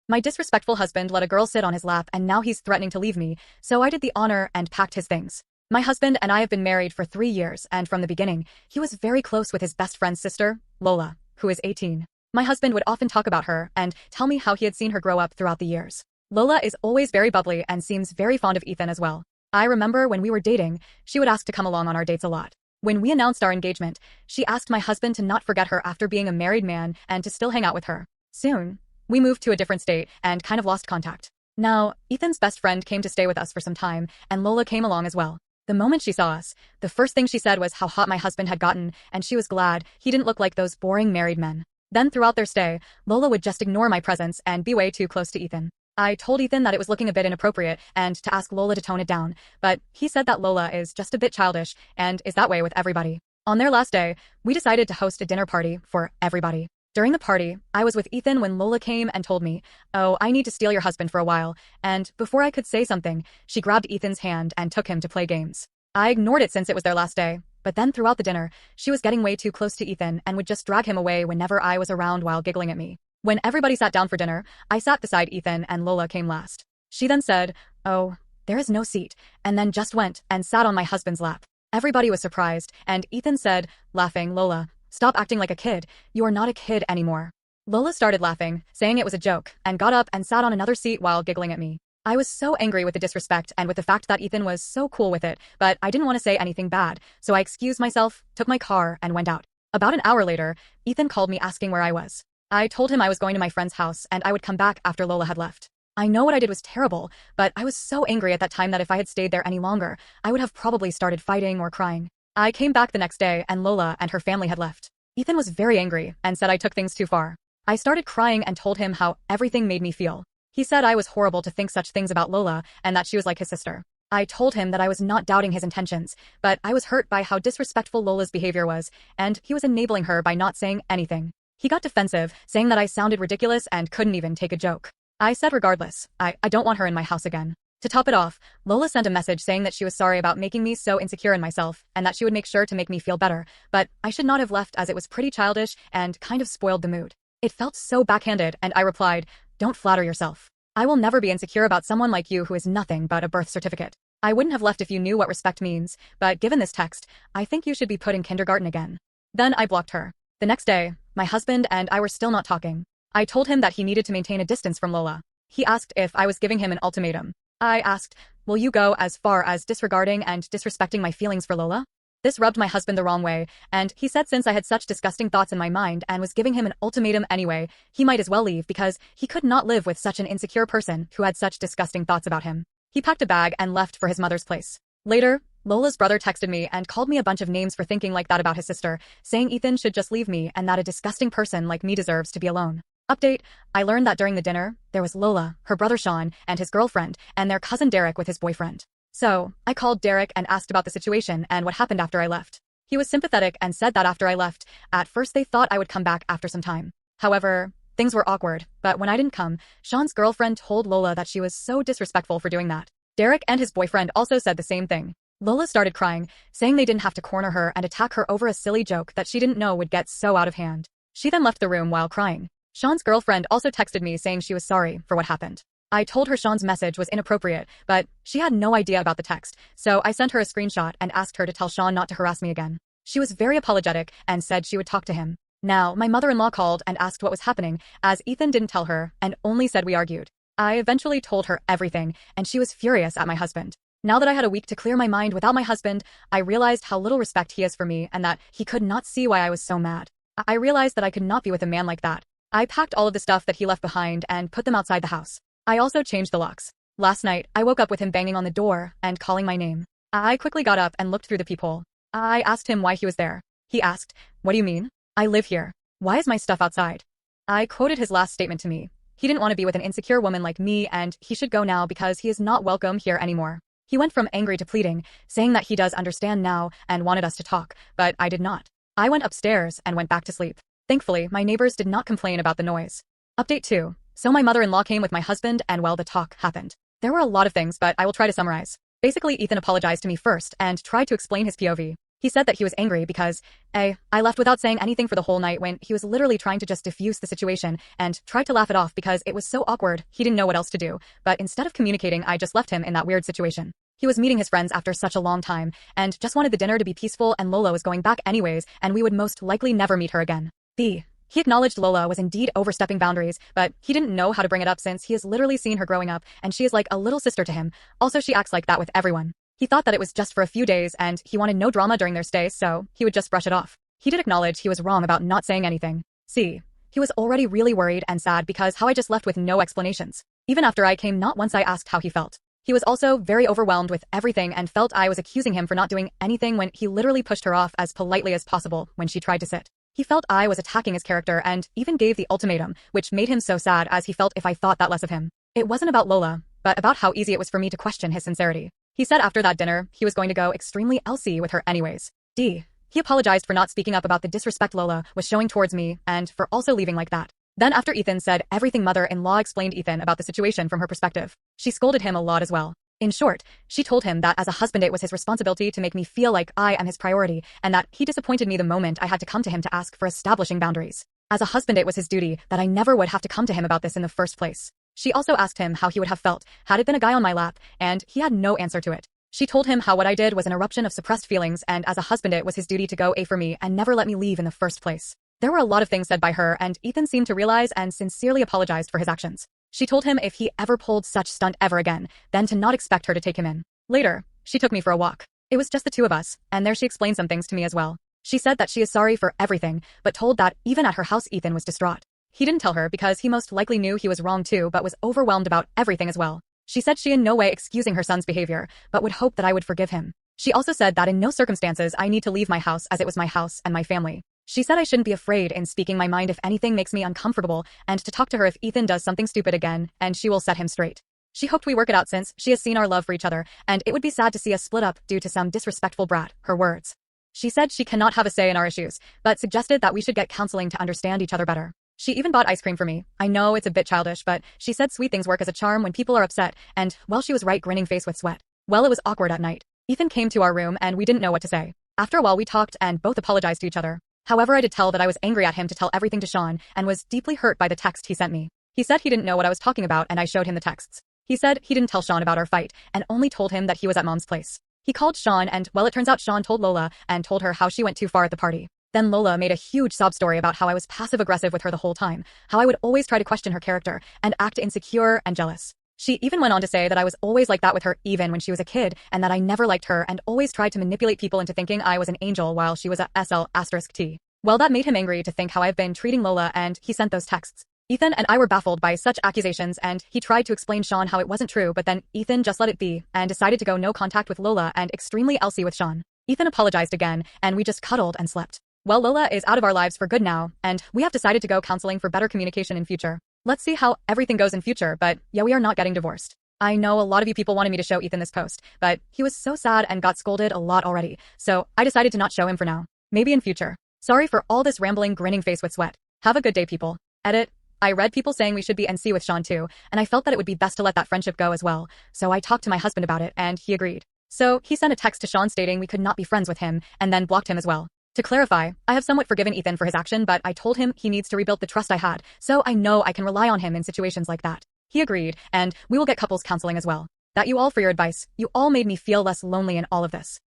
My disrespectful husband let a girl sit on his lap and now he's threatening to leave me, so I did the honor and packed his things. My husband and I have been married for 3 years, and from the beginning, he was very close with his best friend's sister, Lola, who is 18. My husband would often talk about her and tell me how he had seen her grow up throughout the years. Lola is always very bubbly and seems very fond of Ethan as well. I remember when we were dating, she would ask to come along on our dates a lot. When we announced our engagement, she asked my husband to not forget her after being a married man and to still hang out with her. Soon, we moved to a different state and kind of lost contact. Now, Ethan's best friend came to stay with us for some time, and Lola came along as well. The moment she saw us, the first thing she said was how hot my husband had gotten, and she was glad he didn't look like those boring married men. Then throughout their stay, Lola would just ignore my presence and be way too close to Ethan. I told Ethan that it was looking a bit inappropriate and to ask Lola to tone it down, but he said that Lola is just a bit childish and is that way with everybody. On their last day, we decided to host a dinner party for everybody. During the party, I was with Ethan when Lola came and told me, "Oh, I need to steal your husband for a while," and before I could say something, she grabbed Ethan's hand and took him to play games. I ignored it since it was their last day, but then throughout the dinner, she was getting way too close to Ethan and would just drag him away whenever I was around while giggling at me. When everybody sat down for dinner, I sat beside Ethan and Lola came last. She then said, "Oh, there is no seat," and then just went and sat on my husband's lap. Everybody was surprised, and Ethan said, laughing, "Lola, stop acting like a kid. You are not a kid anymore." Lola started laughing, saying it was a joke, and got up and sat on another seat while giggling at me. I was so angry with the disrespect and with the fact that Ethan was so cool with it, but I didn't want to say anything bad, so I excused myself, took my car, and went out. About an hour later, Ethan called me asking where I was. I told him I was going to my friend's house and I would come back after Lola had left. I know what I did was terrible, but I was so angry at that time that if I had stayed there any longer, I would have probably started fighting or crying. I came back the next day and Lola and her family had left. Ethan was very angry and said I took things too far. I started crying and told him how everything made me feel. He said I was horrible to think such things about Lola and that she was like his sister. I told him that I was not doubting his intentions, but I was hurt by how disrespectful Lola's behavior was, and he was enabling her by not saying anything. He got defensive, saying that I sounded ridiculous and couldn't even take a joke. I said regardless, I don't want her in my house again. To top it off, Lola sent a message saying that she was sorry about making me so insecure in myself and that she would make sure to make me feel better, but I should not have left as it was pretty childish and kind of spoiled the mood. It felt so backhanded, and I replied, "Don't flatter yourself. I will never be insecure about someone like you who is nothing but a birth certificate. I wouldn't have left if you knew what respect means, but given this text, I think you should be put in kindergarten again." Then I blocked her. The next day, my husband and I were still not talking. I told him that he needed to maintain a distance from Lola. He asked if I was giving him an ultimatum. I asked, "Will you go as far as disregarding and disrespecting my feelings for Lola?" This rubbed my husband the wrong way, and he said since I had such disgusting thoughts in my mind and was giving him an ultimatum anyway, he might as well leave because he could not live with such an insecure person who had such disgusting thoughts about him. He packed a bag and left for his mother's place. Later, Lola's brother texted me and called me a bunch of names for thinking like that about his sister, saying Ethan should just leave me and that a disgusting person like me deserves to be alone. Update, I learned that during the dinner, there was Lola, her brother Sean, and his girlfriend, and their cousin Derek with his boyfriend. So, I called Derek and asked about the situation and what happened after I left. He was sympathetic and said that after I left, at first they thought I would come back after some time. However, things were awkward, but when I didn't come, Sean's girlfriend told Lola that she was so disrespectful for doing that. Derek and his boyfriend also said the same thing. Lola started crying, saying they didn't have to corner her and attack her over a silly joke that she didn't know would get so out of hand. She then left the room while crying. Sean's girlfriend also texted me saying she was sorry for what happened. I told her Sean's message was inappropriate, but she had no idea about the text, so I sent her a screenshot and asked her to tell Sean not to harass me again. She was very apologetic and said she would talk to him. Now, my mother-in-law called and asked what was happening, as Ethan didn't tell her and only said we argued. I eventually told her everything, and she was furious at my husband. Now that I had a week to clear my mind without my husband, I realized how little respect he has for me and that he could not see why I was so mad. I realized that I could not be with a man like that. I packed all of the stuff that he left behind and put them outside the house. I also changed the locks. Last night, I woke up with him banging on the door and calling my name. I quickly got up and looked through the peephole. I asked him why he was there. He asked, "What do you mean? I live here. Why is my stuff outside?" I quoted his last statement to me. He didn't want to be with an insecure woman like me and he should go now because he is not welcome here anymore. He went from angry to pleading, saying that he does understand now and wanted us to talk, but I did not. I went upstairs and went back to sleep. Thankfully, my neighbors did not complain about the noise. Update 2. So my mother-in-law came with my husband and well, the talk happened. There were a lot of things, but I will try to summarize. Basically, Ethan apologized to me first and tried to explain his POV. He said that he was angry because, A, I left without saying anything for the whole night when he was literally trying to just diffuse the situation and tried to laugh it off because it was so awkward he didn't know what else to do, but instead of communicating I just left him in that weird situation. He was meeting his friends after such a long time and just wanted the dinner to be peaceful and Lola was going back anyways and we would most likely never meet her again. B. He acknowledged Lola was indeed overstepping boundaries, but he didn't know how to bring it up since he has literally seen her growing up and she is like a little sister to him. Also, she acts like that with everyone. He thought that it was just for a few days and he wanted no drama during their stay, so he would just brush it off. He did acknowledge he was wrong about not saying anything. C. He was already really worried and sad because how I just left with no explanations. Even after I came, not once I asked how he felt. He was also very overwhelmed with everything and felt I was accusing him for not doing anything when he literally pushed her off as politely as possible when she tried to sit. He felt I was attacking his character and even gave the ultimatum, which made him so sad as he felt if I thought that less of him. It wasn't about Lola, but about how easy it was for me to question his sincerity. He said after that dinner, he was going to go extremely LC with her anyways. D. He apologized for not speaking up about the disrespect Lola was showing towards me and for also leaving like that. Then after Ethan said everything, mother-in-law explained Ethan about the situation from her perspective. She scolded him a lot as well. In short, she told him that as a husband it was his responsibility to make me feel like I am his priority and that he disappointed me the moment I had to come to him to ask for establishing boundaries. As a husband it was his duty that I never would have to come to him about this in the first place. She also asked him how he would have felt had it been a guy on my lap, and he had no answer to it. She told him how what I did was an eruption of suppressed feelings and as a husband it was his duty to go A for me and never let me leave in the first place. There were a lot of things said by her and Ethan seemed to realize and sincerely apologized for his actions. She told him if he ever pulled such stunt ever again, then to not expect her to take him in. Later, she took me for a walk. It was just the two of us, and there she explained some things to me as well. She said that she is sorry for everything, but told that even at her house Ethan was distraught. He didn't tell her because he most likely knew he was wrong too but was overwhelmed about everything as well. She said she in no way excusing her son's behavior, but would hope that I would forgive him. She also said that in no circumstances I need to leave my house as it was my house and my family. She said I shouldn't be afraid in speaking my mind if anything makes me uncomfortable and to talk to her if Ethan does something stupid again and she will set him straight. She hoped we work it out since she has seen our love for each other and it would be sad to see us split up due to some disrespectful brat, her words. She said she cannot have a say in our issues, but suggested that we should get counseling to understand each other better. She even bought ice cream for me. I know it's a bit childish, but she said sweet things work as a charm when people are upset, and, well, she was right, grinning face with sweat. Well, it was awkward at night. Ethan came to our room and we didn't know what to say. After a while we talked and both apologized to each other. However, I did tell that I was angry at him to tell everything to Sean and was deeply hurt by the text he sent me. He said he didn't know what I was talking about and I showed him the texts. He said he didn't tell Sean about our fight and only told him that he was at mom's place. He called Sean and, well, it turns out Sean told Lola and told her how she went too far at the party. Then Lola made a huge sob story about how I was passive-aggressive with her the whole time, how I would always try to question her character and act insecure and jealous. She even went on to say that I was always like that with her even when she was a kid and that I never liked her and always tried to manipulate people into thinking I was an angel while she was a SL*T. Well, that made him angry to think how I've been treating Lola and he sent those texts. Ethan and I were baffled by such accusations and he tried to explain Sean how it wasn't true, but then Ethan just let it be and decided to go no contact with Lola and extremely LC with Sean. Ethan apologized again and we just cuddled and slept. Well, Lola is out of our lives for good now, and we have decided to go counseling for better communication in future. Let's see how everything goes in future, but yeah, we are not getting divorced. I know a lot of you people wanted me to show Ethan this post, but he was so sad and got scolded a lot already, so I decided to not show him for now. Maybe in future. Sorry for all this rambling, grinning face with sweat. Have a good day, people. Edit. I read people saying we should be NC with Sean too, and I felt that it would be best to let that friendship go as well, so I talked to my husband about it and he agreed. So he sent a text to Sean stating we could not be friends with him, and then blocked him as well. To clarify, I have somewhat forgiven Ethan for his action, but I told him he needs to rebuild the trust I had, so I know I can rely on him in situations like that. He agreed, and we will get couples counseling as well. Thank you all for your advice. You all made me feel less lonely in all of this.